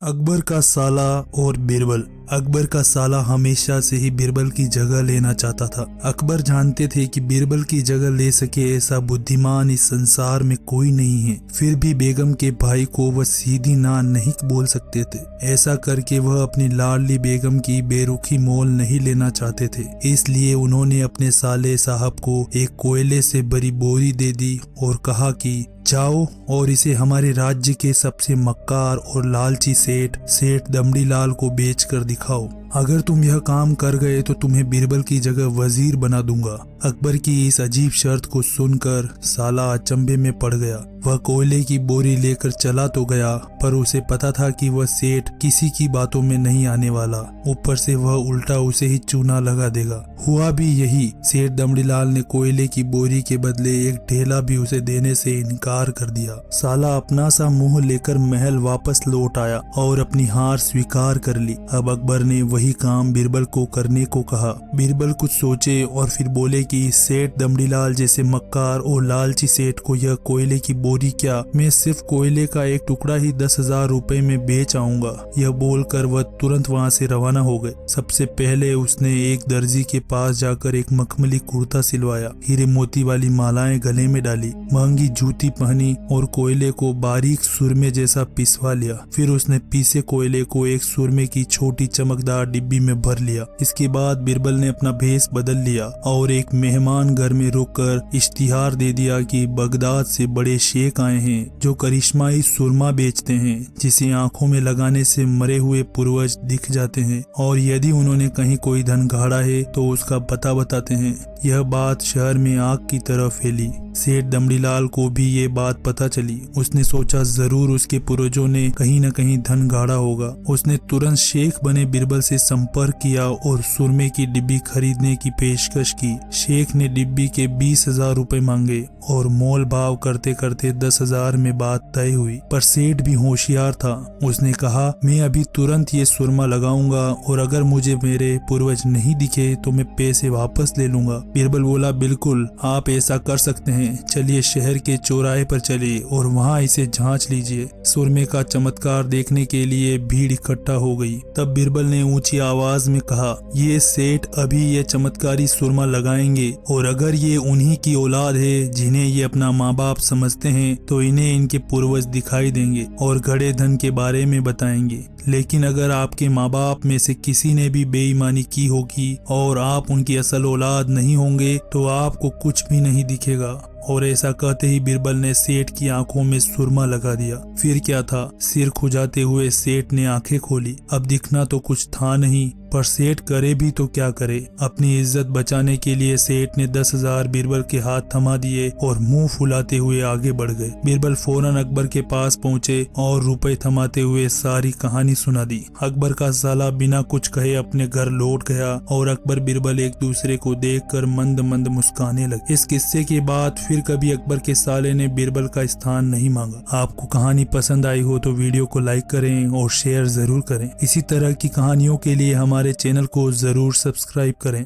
अकबर का साला और बीरबल। अकबर का साला हमेशा से ही बीरबल की जगह लेना चाहता था। अकबर जानते थे कि बीरबल की जगह ले सके ऐसा बुद्धिमान इस संसार में कोई नहीं है। फिर भी बेगम के भाई को वह सीधी ना नहीं बोल सकते थे। ऐसा करके वह अपनी लाडली बेगम की बेरुखी मोल नहीं लेना चाहते थे। इसलिए उन्होंने अपने साले साहब को एक कोयले से भरी बोरी दे दी और कहा कि जाओ और इसे हमारे राज्य के सबसे मक्कार और लालची सेठ दमड़ी लाल को बेच कर दिखाओ। अगर तुम यह काम कर गए तो तुम्हें बीरबल की जगह वजीर बना दूंगा। अकबर की इस अजीब शर्त को सुनकर साला अचंभे में पड़ गया। वह कोयले की बोरी लेकर चला तो गया, पर उसे पता था कि वह सेठ किसी की बातों में नहीं आने वाला। ऊपर से वह उल्टा उसे ही चूना लगा देगा। हुआ भी यही। सेठ दमड़ीलाल ने कोयले की बोरी के बदले एक ढेला भी उसे देने से इनकार कर दिया। साला अपना सा मुंह लेकर महल वापस लौट आया और अपनी हार स्वीकार कर ली। अब अकबर ने वही काम बीरबल को करने को कहा। बीरबल कुछ सोचे और फिर बोले कि सेठ दमड़ीलाल जैसे मक्कार और लालची सेठ को यह कोयले की बोरी क्या, मैं सिर्फ कोयले का एक टुकड़ा ही 10,000 रुपए में बेच आऊंगा। यह बोलकर वह तुरंत वहां से रवाना हो गए। सबसे पहले उसने एक दर्जी के पास जाकर एक मखमली कुर्ता सिलवाया, हीरे मोती वाली मालाएं गले में डाली, महंगी जूती पहनी और कोयले को बारीक सुरमे जैसा पिसवा लिया। फिर उसने पीसे कोयले को एक सुरमे की छोटी चमकदार डिब्बी में भर लिया। इसके बाद बीरबल ने अपना भेष बदल लिया और एक मेहमान घर में रुककर इश्तिहार दे दिया कि बगदाद से बड़े शेख आए हैं जो करिश्माई सुरमा बेचते हैं, जिसे आंखों में लगाने से मरे हुए पूर्वज दिख जाते हैं और यदि उन्होंने कहीं कोई धन गाड़ा है तो उसका पता बताते हैं। यह बात शहर में आग की तरह फैली। सेठ दमड़ीलाल को भी ये बात पता चली। उसने सोचा जरूर उसके पूर्वजों ने कहीं न कहीं धन गाड़ा होगा। उसने तुरंत शेख बने बीरबल से संपर्क किया और सुरमे की डिब्बी खरीदने की पेशकश की। शेख ने डिब्बी के 20,000 रुपए मांगे और मोल भाव करते करते 10,000 में बात तय हुई। पर सेठ भी होशियार था। उसने कहा, मैं अभी तुरंत ये सुरमा लगाऊंगा और अगर मुझे मेरे पूर्वज नहीं दिखे तो मैं पैसे वापस ले लूंगा। बीरबल बोला, बिल्कुल आप ऐसा कर सकते हैं। चलिए शहर के चौराहे पर चलिए और वहाँ इसे जांच लीजिए। सुरमे का चमत्कार देखने के लिए भीड़ इकट्ठा हो गई। तब बीरबल ने ऊंची आवाज में कहा, ये सेठ अभी ये चमत्कारी सुरमा लगाएंगे और अगर ये उन्हीं की औलाद है जिन्हें ये अपना माँ बाप समझते हैं तो इन्हें इनके पूर्वज दिखाई देंगे और घड़े धन के बारे में बताएंगे। लेकिन अगर आपके माँ बाप में से किसी ने भी बेईमानी की होगी और आप उनकी असल औलाद नहीं होंगे तो आपको कुछ भी नहीं दिखेगा। और ऐसा कहते ही बीरबल ने सेठ की आंखों में सुरमा लगा दिया। फिर क्या था, सिर खुजाते हुए सेठ ने आंखें खोली। अब दिखना तो कुछ था नहीं, पर सेठ करे भी तो क्या करे। अपनी इज्जत बचाने के लिए सेठ ने 10,000 बीरबल के हाथ थमा दिए और मुंह फुलाते हुए आगे बढ़ गए। बीरबल फौरन अकबर के पास पहुंचे और रुपए थमाते हुए सारी कहानी सुना दी। अकबर का साला बिना कुछ कहे अपने घर लौट गया और अकबर बीरबल एक दूसरे को देखकर मंद मंद मुस्काने लगे। इस किस्से के बाद फिर कभी अकबर के साले ने बीरबल का स्थान नहीं मांगा। आपको कहानी पसंद आई हो तो वीडियो को लाइक करें और शेयर जरूर करें। इसी तरह की कहानियों के लिए हमारे चैनल को जरूर सब्सक्राइब करें।